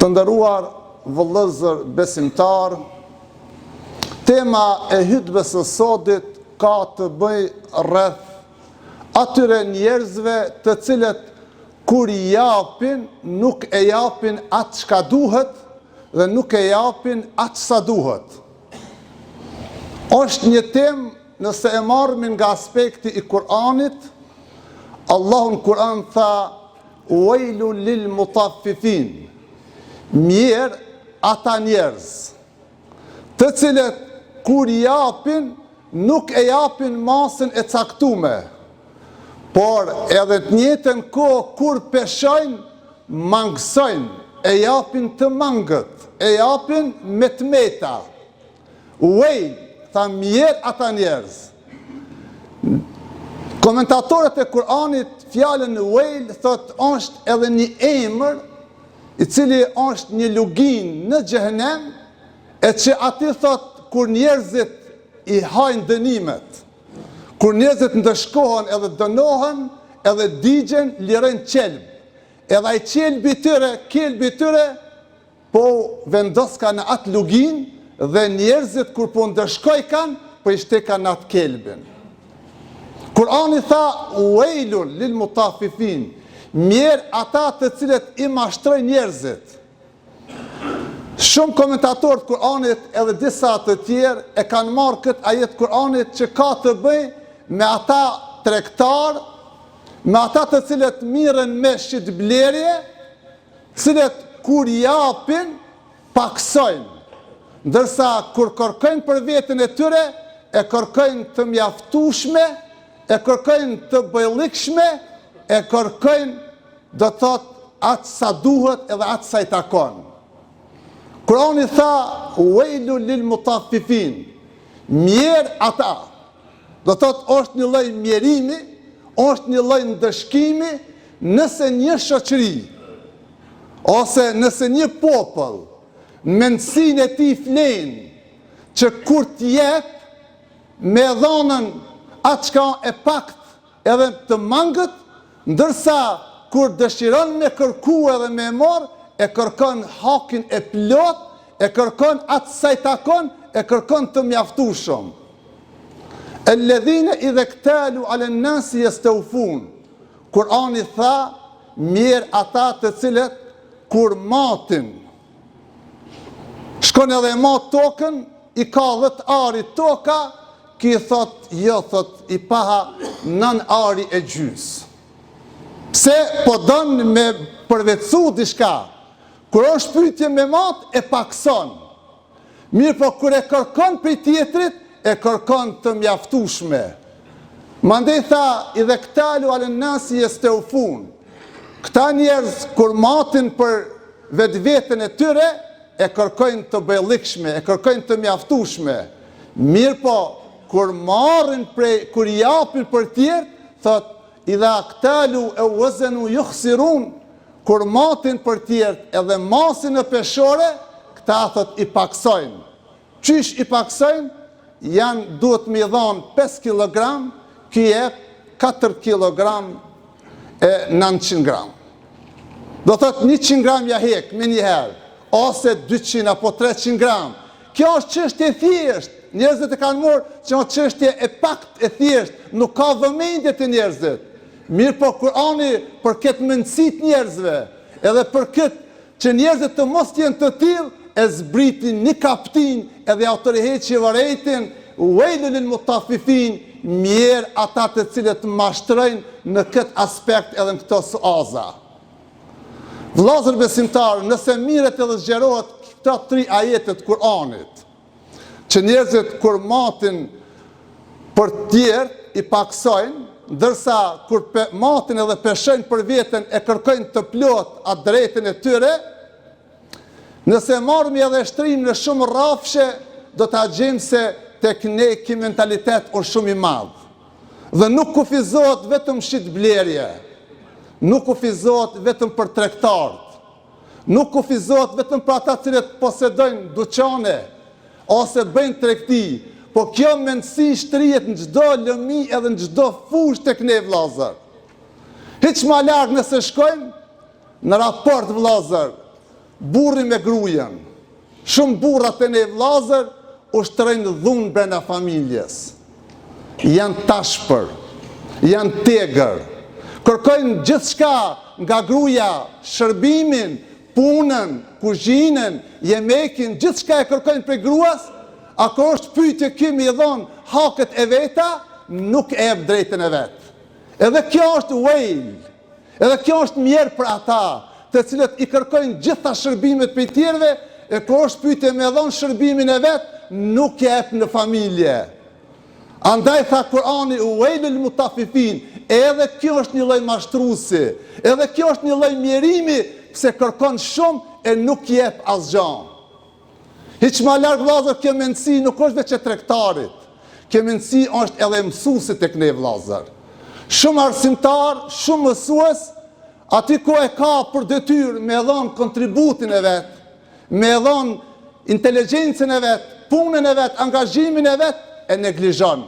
Të nderuar vëllezër besimtar, tema e hutbes së sotit ka të bëjë rreth atyre njerëzve të cilët kur i japin, nuk e japin atë çka duhet dhe nuk e japin atë sa duhet. Është një temë, nëse e marrim nga aspekti i Kur'anit, Allahu në Kur'an tha: "Wailul lil mutaffifin", mirë ata njerëz të cilët kur japin, nuk e japin masën e caktuar, por edhe të njëjtën kohë kur peshojnë, mangësojnë, e japin të mangët, e japin me të meta. Wail, tha mirë ata njerëz. Komentatorët e Kur'anit fjalën wail thot është edhe një emër i cili është një lugin në xhehenem, e që aty thot kur njerëzit i hajnë dënimet, kur njerëzit ndëshkohen edhe dënohen, edhe digjen lirën qelb, edhe ai qelbi tyre, po vendos ka në atë lugin, dhe njerëzit kur po ndëshkojkan, po i shtekan në atë kelbin. Kur'ani tha: "Wailun lil mutaffifin", mirë ata të cilët i mashtrojnë njerëzit. Shumë komentatorët Kur'anit edhe disa të tjerë e kanë marrë këtë ajet Kur'anit që ka të bëjë me ata tregtar, me ata të cilët mirën me shitblerje, cilët kur japin paksojnë, ndërsa kur kërkojnë për veten e tyre, e kërkojnë të mjaftueshme, e kërkojnë të bëjllikshme, e kërkojnë, do të thotë, atë sa duhet edhe atë sa i takon. Kurani tha: "Wailul lil mutaffifin", mirë ata. Do të thotë është një lloj mjerimi, është një lloj ndëshkimi nëse një shoqëri ose nëse një popull në mendsinë e tij flen që kur t'jep me dhonën atë çka e pakt edhe të mangët, ndërsa kur dëshiron me kërku edhe me marr, e kërkon hakin e plot, e kërkon atë sa i takon, e kërkon të mjaftueshëm. Alladhina idha iktalu ala an-nasi yastawfun. Kurani tha: mirë ata të cilët kur matin, shkon edhe mat tokën, i ka 10 ari toka, ki thot, jo thot, i paha 9 ari e gjys. Pse po don me përvetësu diçka, kur është pyetje me mat, e pakson. Mirë po kur e kërkon për tjetrit, e kërkon të mjaftueshme. Mandej tha: "Idha ktalu ala nasi yastawfun". Këta njerëz kur matin për vetveten e tyre, e kërkojnë të bëjllikshme, e kërkojnë të mjaftueshme. Mirë po kur marrin kur japin për tjerë, thot: "Idha ktalu e wazanu yukhsirun", kur matin për tjerë edhe masin e peshore, këta thot i paksojnë. Qysh i paksojnë? Duhet me dhanë 5 kg, ki jep 4 kg e 900 gram. Do thot 100 gram ja hek me njëherë, ose 200 apo 300 gram. Kjo është çështje thjesht. Njerëzit e kanë marrë që është çështje e pakt e thjesht, nuk ka vëmendje të njerëzit. Mirë po Kurani për këtë mendësit njerëzve, edhe për këtë që njerëzit të mos jenë të tillë, e zbritin një kaptin edhe autoriheqi vërejtin: "Wailul lil mutaffifin", mirë ata të cilët mashtrojnë në këtë aspekt edhe në këto suaza. Vëllezër besimtarë, nëse mirët edhe zgjerohet këta 3 ajetet Kur'anit, që njerëzit kur matin për tjerë i paksojnë, ndërsa kur matin edhe peshojnë për veten, e kërkojnë të plot atë drejtën e tyre, nëse marrëmi edhe shtrim në shumë rrafshe, do ta gjejmë se tek ne ky mentalitet është shumë i madh. Dhe nuk kufizohet vetëm shitblerje, nuk kufizohet vetëm për tregtarët, nuk kufizohet vetëm për ata cilët posedojnë dyqane ose bëjnë tregti, po kjo mendësi shtrihet në çdo lëmi edhe në çdo fushë tek ne vëllezër. Hiç më larg nëse shkojmë në raport vëllezër, burri me grujen. Shumë burrat e ne vllazër ushtrojnë dhunë brenda familjes. Janë tashpër, janë tegër. Kërkojnë gjithçka nga gruaja, shërbimin, punën, kuzhinën, jemekin, gjithçka e kërkojnë prej gruas. A kur është pyetje kimi i dhon hakët e veta, nuk e jep drejtën e vet. Edhe kjo është wejl. Edhe kjo është mjerë për ata, të cilët i kërkojnë gjitha shërbimet për tjerëve, e kur është pyetje me dhon shërbimin e vet, nuk e jep në familje. Andaj tha Kurani wejlul mutafifin, edhe kjo është një lloj mashtruesi, edhe kjo është një lloj mjerimi, pse kërkon shumë e nuk jep asgjë. Hiç më larg vllazër, kjo mendësi nuk është veç e tregtarit. Kjo mendësi është edhe mësuesit tek ne vllazër. Shumë arsimtar, shumë mësues, aty ku e ka për detyrë me dhon kontributin e vet, me dhon inteligjencën e vet, punën e vet, angazhimin e vet, e neglizhon.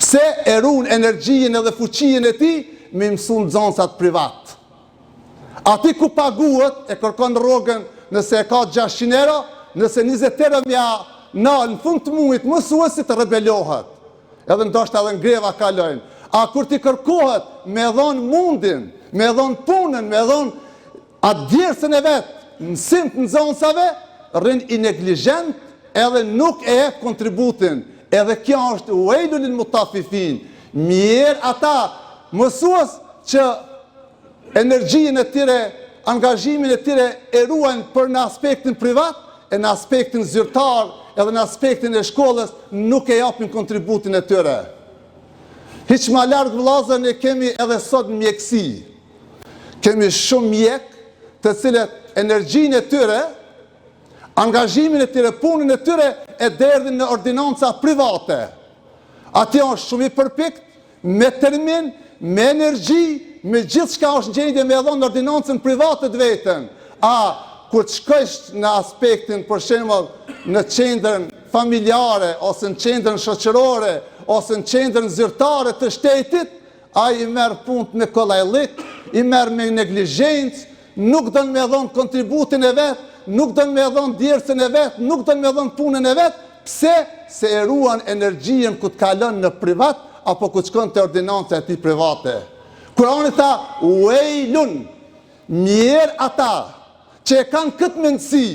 Pse e ruan energjinë edhe fuqinë e tij me mësu nxënësat privat. Aty ku paguhet e kërkon rrogën, nëse e ka 600 euro, nëse 20 euro mja në fund të muajit mësuesi të rebelohet. Edhe ndoshta edhe ngreva kalojnë. A kur ti kërkohet me dhon mundin, me dhon punën, me dhon atë djersën e vet, mësim të nxënësave, rrin i neglizhent edhe nuk e jep kontributin. Edhe kjo është wejlul lil mutafifin. Mirë ata mësues që energjinë e tyre, angazhimin e tyre e ruajnë për në aspektin privat, e në aspektin zyrtar, edhe në aspektin e shkollës, nuk e japin kontributin e tyre. Hiç më larg vllazër, ne kemi edhe sot mjekësi. Kemi shumë mjek, të cilët energjinë e tyre, angazhimin e tyre, punën e tyre e derdhin në ordinanca private. Ati është shumë i përpikt, me termin, me energji, me gjithë shka është në gjendje me edhon në ordinancën private të vetën. A, kur të shkojsh në aspektin, për shembull, në qendrën familjare, ose në qendrën shoqërore, ose në qendrën zyrtare të shtetit, a i merë punë me kollajlik, i merë me neglizhencë, nuk dënë me edhon kontributin e vetë, nuk dënë me edhon djersën e vetë, nuk dënë me edhon punën e vetë, pse se e ruan energjien ku të kalon në privat, apo ku të shkon të ordinancë e ti private. Kurani tha, uejlun, mjerë ata, që e kanë këtë mendësi,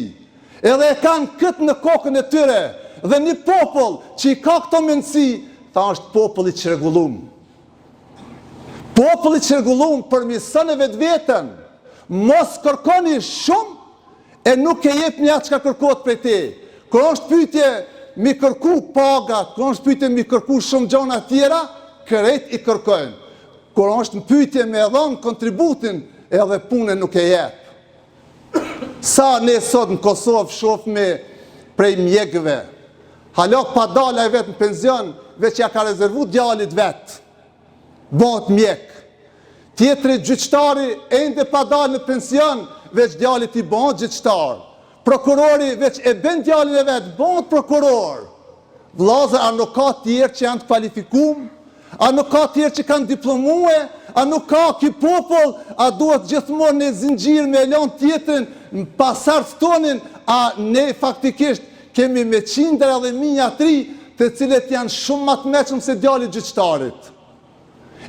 edhe e kanë këtë në kokën e tyre, dhe një popull që i ka këto mendësi, tha është populli çrregullum. Populli çrregullum përmirëson e vetveten, mos kërkoni shumë, e nuk e jep një atë çka kërkohet prej te. Kur është pyetje mi kërku pagat, kur është pyetje mi kërku shumë gjëra tjera, krejt i kërkojnë. Kur është pyetje me dhën kontributin, edhe punën nuk e jep. Sa ne sot në Kosovë shohmë prej mjekëve, halok pa dalë ai vetë në penzion, veç ja ka rezervu djalit vetë, bëhet mjek. Tjetri gjyqtari ende pa dalë në pension, veç djalit i bëhet gjyqtar. Prokurori veç e bën djalin e vetë, bëhet prokuror. Vllazër, a nuk ka tjerë që janë të kvalifikuar? A nuk ka tjerë që kanë diplomue? A nuk ka ky popull? A duhet gjithmonë në zinxhir me lënë tjetrin në pasardhë tonin? A ne faktikisht kemi me qindra dhe minja tri të cilët janë shumë më të mëshëm se djali gjyqtarit.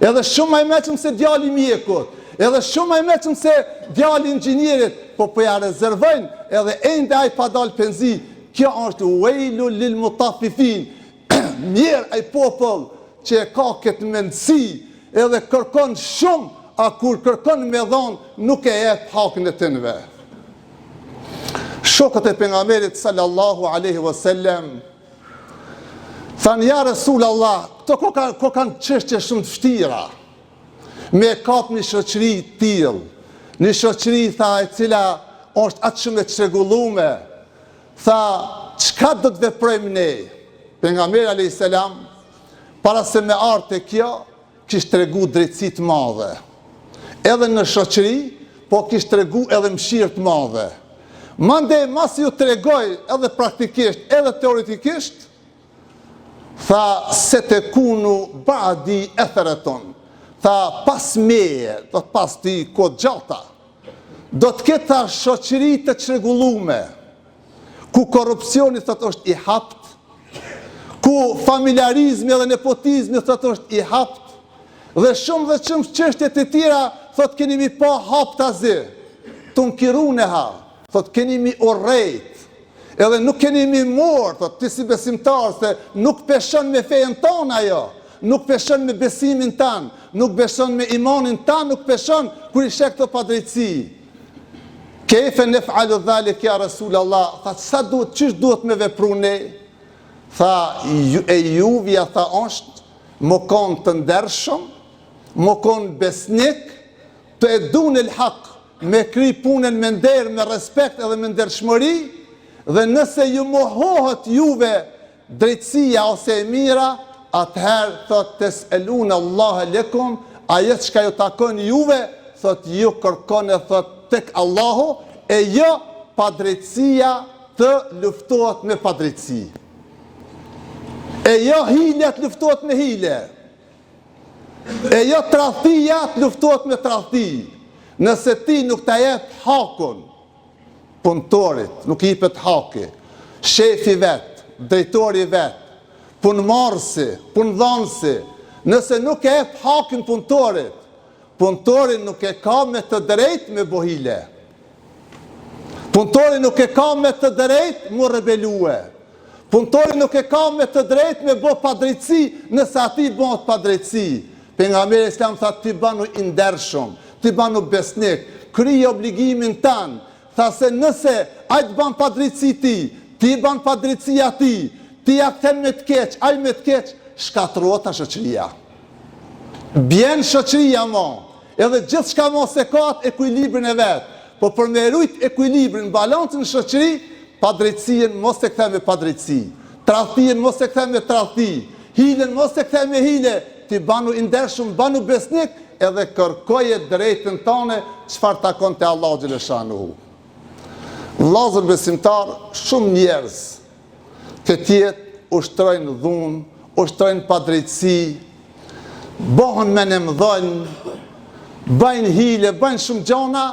Edhe shumë më i mëshëm se djali mjekut. Edhe shumë më i mëshëm se djali inxhinierit, po ja rezervojnë edhe ende ai pa dal penzi. Kjo është wejlu lil mutafifin. Mirë ai popull që e ka këtë mendësi, edhe kërkon shumë, a kur kërkon me dhon, nuk e jep hakën e tënve. Shokët e pejgamberit sallallahu alaihi wasallam thanë, ja Resul Allah, këto ko kanë çështje shumë të vështira, me kap një shoqëri tillë, një shoqëri tha e cila është atë shumë e çrregullume. Tha, çka do të veprojmë ne? Pejgamberi alayhis salam, para se me ardhte kjo, kishte tregu drejtësi të madhe. Edhe në shoqëri, po kishte tregu edhe mëshirë të madhe. Mande, mas ju tregoj edhe praktikisht, edhe teoretikisht, tha, se te kunu ba'di ethereton. Tha, pas meje, do të pas ti kod gjata, do të ketë shoqëri të çrregullume, ku korrupsioni thotë është i hapt, ku familjarizmi dhe nepotizmi thotë është i hapt, dhe shumë çështje të tjera thotë keni mi pa haptazi, tunkiruneha, thotë keni mi urrejt, edhe nuk keni mi morë, thotë ti si besimtar, se nuk peshon me fejen tonë ajo, nuk peshon me besimin tanë, nuk peshon me imanin tanë, nuk peshon kur i shek të padrejtësi. Kefe nef'alu dhalik ja Rasulallah, tha sa duhet, çish duhet me vepru ne? Tha e juvja tha është më konë të ndershëm, më konë besnik, të edun el hak, me kry punën me nder, me respekt edhe me ndershmëri, dhe nëse ju mohohet juve drejtësia ose e mira, atëherë thot tes'elun Allah lekum, ajo çka ju takon juve, thot ju kërkoni thot tek Allahu, e jo padrejtësia të luftohet me padrejtësi. E jo hile të luftohet me hile. E jo tradhtia të luftohet me tradhti. Nëse ti nuk ta jep hakun punëtorit, nuk i jepet haki, shefi vet, drejtori vet, punëmarrësi, punëdhënësi, nëse nuk e jep hakin punëtorit, punëtori nuk e ka me të drejtë me bohile. Punëtori nuk e ka me të drejtë mu rebelue. Punëtori nuk e ka me të drejtë me bo padrejtësi nëse ati bëhet padrejtësi. Pejgamberi Islam tha ti banu i ndershëm, ti banu besnik, krij obligimin tanë. Tha se nëse ajtë ban padrejtësi ti ban padrejtësi ati, ti ja kthen me të keq, aj me të keq, shkatërrohet shoqëria. Bjen shoqëria mo, edhe gjithë shka mo se ka atë ekuilibrin e vetë, po për me rujt ekuilibrin, balancën në shoqëri, padrejtësien mos e kthe me padrejtësi, tradhtien mos e kthe me tradhti, hilen mos e kthe me hile, ti banu i ndershëm, banu besnik, edhe kërkoje drejtën tane, çfarë takon te Allahu xhaleshanuhu. Vllazër besimtar, shumë njerëz këtë jetë ushtrojnë dhunë, ushtrojnë padrejtësi, bëhen me në mëdhënë, bëjnë hile, bëjnë shumë gjona,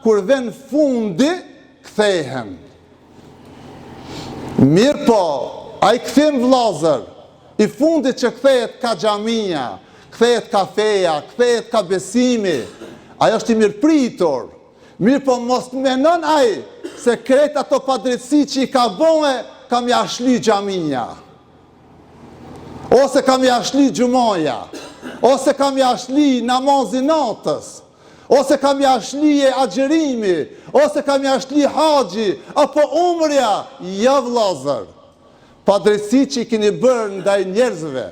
kur ven fundi, kthehen. Mirë po, a i këthim vllazër, i fundi që kthehet ka xhamia, kthehet ka feja, kthehet ka besimi, ajo është i mirë pritur. Mirë po mos menon ai se krejt ato padrejtësi që i ka bëhe, kam jashli xhamia, ose kam jashli gjumaja, ose kam jashli namazin natës, ose kam jashli e agjerimi, ose kam jashli haxhi, apo umrja, ja vllazër. Padrejtësi që i keni bërë ndaj njerëzve,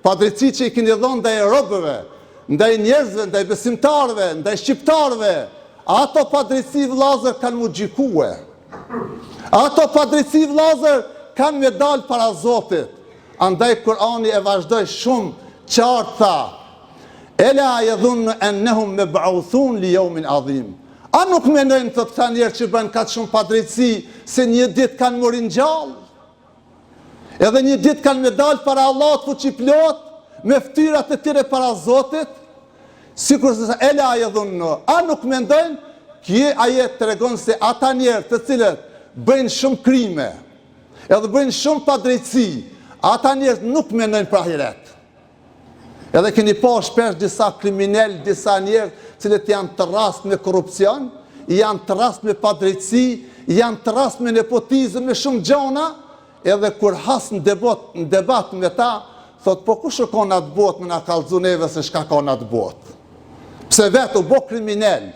padrejtësi që i keni dhënë ndaj robëve, ndaj njerëzve, ndaj besimtarve, ndaj shqiptarve, ato padrejtësi vllazër kanë mu gjikue. Ato padrejtësi vllazër kanë me dalë para Zotit. Andaj Kurani e vazhdoi shumë qartë tha: Ela yadhunnu annahum mab'uthun li yawmin adhim. A nuk mendojnë të këta njerë që bënë katë shumë padrejtësi se një ditë kanë morin gjallë? Edhe një ditë kanë me dalë para Allahut fuqiplot, me ftyrat e tyre para Zotit? Sikur se ela yadhunnu, a nuk mendojnë? Kjo ajet tregon se ata njerë të cilët bëjnë shumë krime, edhe bëjnë shumë padrejtësi, ata njerë nuk mendojnë për ahiret. Edhe keni pa shpesh disa kriminal, disa njerë cilët janë të rast me korrupsion, janë të rast me padrejtësi, janë të rast me nepotizëm, me shumë gjona, edhe kur has në debat me ta, thot po ku shkon atë botë me na kallëzu neve se shka ka në atë botë. Pse vetë u bo kriminal,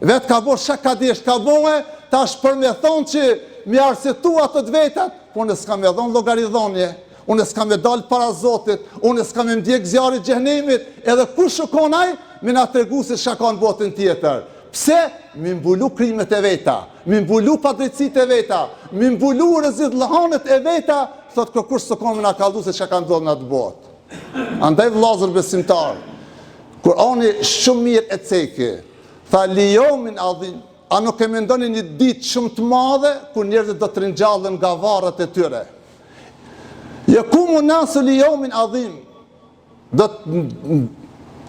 vetë ka bo shakadesh, ka bohe, ta është për me thonë që mi arsitu atë të vetat, po në s'ka me dhonë logaridhonje, unë s'ka me dalë para Zotit, unë s'ka me mdjek zjarit xhenemit, edhe ku shkonaj, me na tregu se shka ka në botën tjetër. Pse? Mi mbulu krimet e veta, mi mbulu padrejtësit e veta, mi mbulu rrezikllëhanet e veta, thot kërkush s'kon me na kallëzu se çka ka ndodhur në atë botë. Andaj vllazër besimtar, Kurani shumë mirë e ceki, tha li yawmin adhim, a nuk e mendoni një ditë shumë të madhe, ku njerëzit do të ringjallën nga varret e tyre. Yakumu nasu li yawmin adhim, do të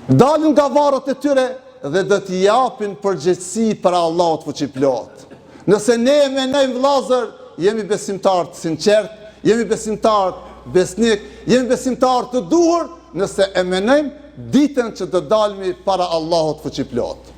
dalin nga varret e tyre dhe do t'i japin përgjegjësi për Allahut fuqiplot. Nëse ne e menojmë vëllazër, jemi besimtar të sinqert, jemi besimtar besnik, jemi besimtar të duhur, nëse e menojmë ditën që do dalmi para Allahut fuqiplot.